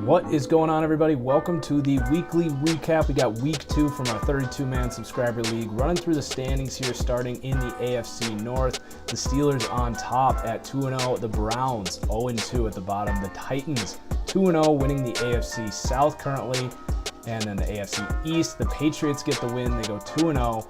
What is going on, everybody? Welcome to the weekly recap. We got week 2 from our 32-man subscriber league. Running through the standings here, starting in the AFC North. The Steelers on top at 2-0. The Browns 0-2 at the bottom. The Titans 2-0, winning the AFC South currently. And then the AFC East, the Patriots get the win. They go 2-0.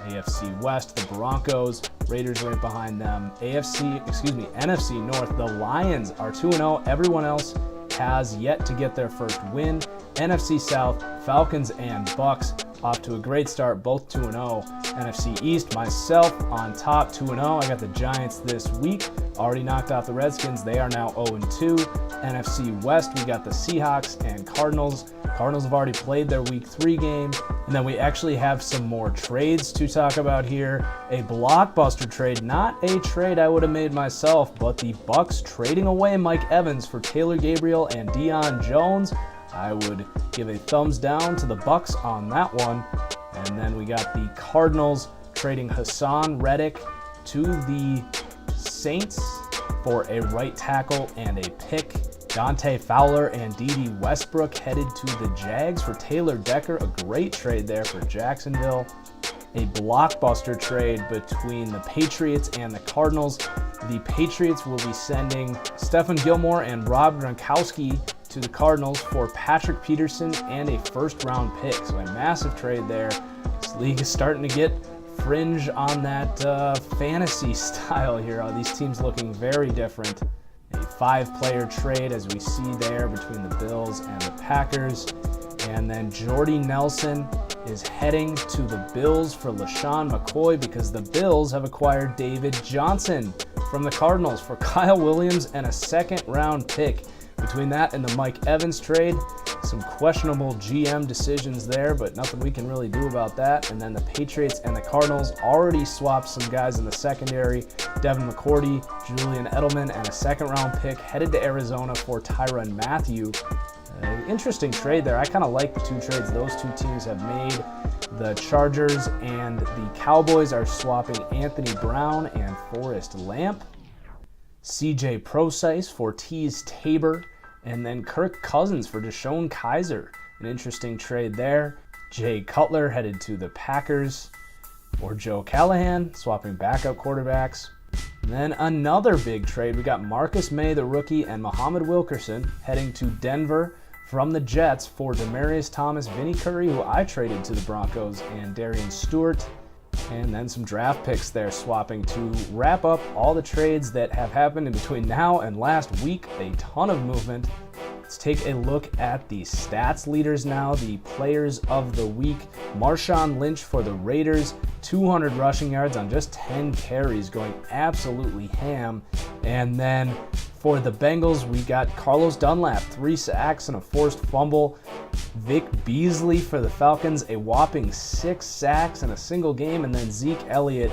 AFC West, the Broncos, Raiders right behind them. NFC North, the Lions are 2-0. Everyone else has yet to get their first win. NFC South, Falcons and Bucks off to a great start, both 2-0. NFC East, myself on top, 2-0. I got the Giants this week. Already knocked out the Redskins. They are now 0-2. NFC West, we got the Seahawks and Cardinals. Cardinals have already played their week 3 game. And then we actually have some more trades to talk about here. A blockbuster trade, not a trade I would have made myself, but the Bucks trading away Mike Evans for Taylor Gabriel and Deion Jones. I would give a thumbs down to the Bucks on that one. And then we got the Cardinals trading Hassan Reddick to the Saints for a right tackle and a pick. Dante Fowler and Dede Westbrook headed to the Jags for Taylor Decker. A great trade there for Jacksonville. A blockbuster trade between the Patriots and the Cardinals. The Patriots will be sending Stephen Gilmore and Rob Gronkowski to the Cardinals for Patrick Peterson and a first-round pick. So a massive trade there. This league is starting to get fringe on that fantasy style here. These teams looking very different. A 5-player trade, as we see there, between the Bills and the Packers. And then Jordy Nelson is heading to the Bills for LaShawn McCoy because the Bills have acquired David Johnson from the Cardinals for Kyle Williams and a second-round pick. Between that and the Mike Evans trade, some questionable GM decisions there, but nothing we can really do about that. And then the Patriots and the Cardinals already swapped some guys in the secondary. Devin McCourty, Julian Edelman, and a second-round pick headed to Arizona for Tyrann Mathieu. Interesting trade there. I kind of like the 2 trades those 2 teams have made. The Chargers and the Cowboys are swapping Anthony Brown and Forrest Lamp. CJ Prosise for Tease Tabor, and then Kirk Cousins for Deshaun Kaiser. An interesting trade there. Jay Cutler headed to the Packers for Joe Callahan, swapping backup quarterbacks. And then another big trade. We got Marcus May, the rookie, and Muhammad Wilkerson heading to Denver from the Jets for Demaryius Thomas, Vinny Curry, who I traded to the Broncos, and Darian Stewart. And then some draft picks there swapping to wrap up all the trades that have happened in between now and last week. A ton of movement. Let's take a look at the stats leaders now, the players of the week. Marshawn Lynch for the Raiders, 200 rushing yards on just 10 carries, going absolutely ham. And then for the Bengals, we got Carlos Dunlap, 3 sacks and a forced fumble. Vic Beasley for the Falcons, a whopping 6 sacks in a single game. And then Zeke Elliott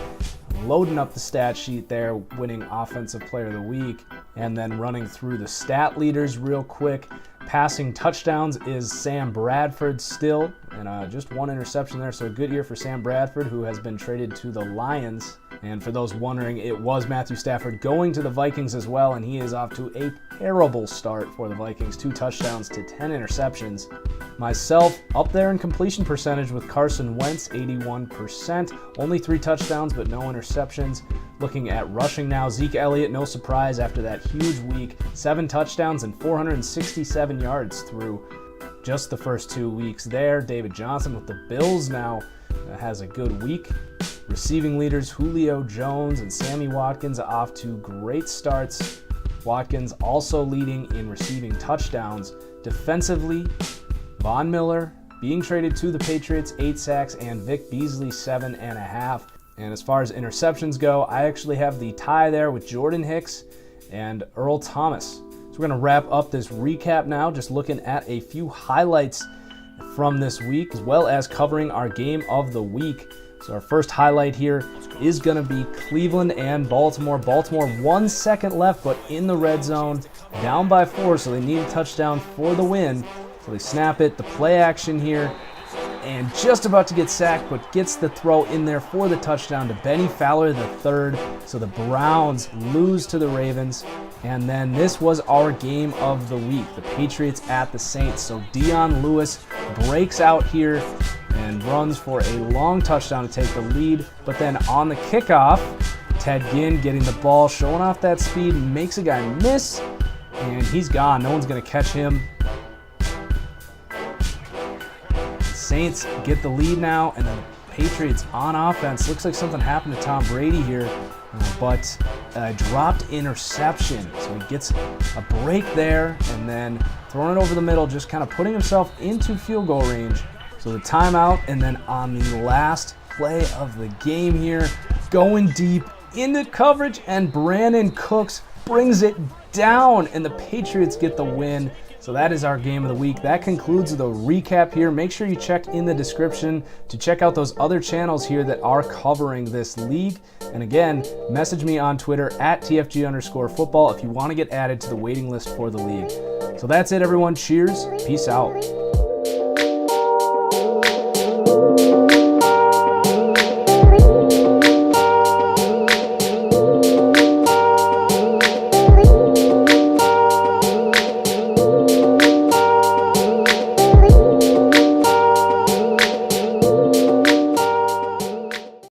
loading up the stat sheet there, winning Offensive Player of the Week. And then running through the stat leaders real quick. Passing touchdowns is Sam Bradford still, and just 1 interception there, so a good year for Sam Bradford, who has been traded to the Lions. And for those wondering, it was Matthew Stafford going to the Vikings as well, and he is off to a terrible start for the Vikings. 2 touchdowns to 10 interceptions. Myself up there in completion percentage with Carson Wentz, 81%. Only 3 touchdowns, but no interceptions. Looking at rushing now, Zeke Elliott, no surprise after that huge week. 7 touchdowns and 467 yards through just the first 2 weeks there. David Johnson with the Bills now has a good week. Receiving leaders Julio Jones and Sammy Watkins off to great starts. Watkins also leading in receiving touchdowns. Defensively, Von Miller being traded to the Patriots, 8 sacks, and Vic Beasley, 7.5. And as far as interceptions go, I actually have the tie there with Jordan Hicks and Earl Thomas. So we're going to wrap up this recap now, just looking at a few highlights from this week, as well as covering our game of the week. So our first highlight here is going to be Cleveland and Baltimore. Baltimore 1 second left, but in the red zone, down by 4, so they need a touchdown for the win. So they snap it. The play action here and just about to get sacked, but gets the throw in there for the touchdown to Benny Fowler III. So the Browns lose to the Ravens. And then this was our game of the week, the Patriots at the Saints. So Dion Lewis breaks out here and runs for a long touchdown to take the lead. But then on the kickoff, Ted Ginn getting the ball, showing off that speed, makes a guy miss, and he's gone. No one's going to catch him. The Saints get the lead now, and the Patriots on offense. Looks like something happened to Tom Brady here, but a dropped interception. So he gets a break there, and then throwing it over the middle, just kind of putting himself into field goal range. So the timeout, and then on the last play of the game here, going deep into coverage, and Brandon Cooks brings it down, and the Patriots get the win. So that is our game of the week. That concludes the recap here. Make sure you check in the description to check out those other channels here that are covering this league. And again, message me on Twitter at TFG_football if you want to get added to the waiting list for the league. So that's it, everyone. Cheers. Peace out.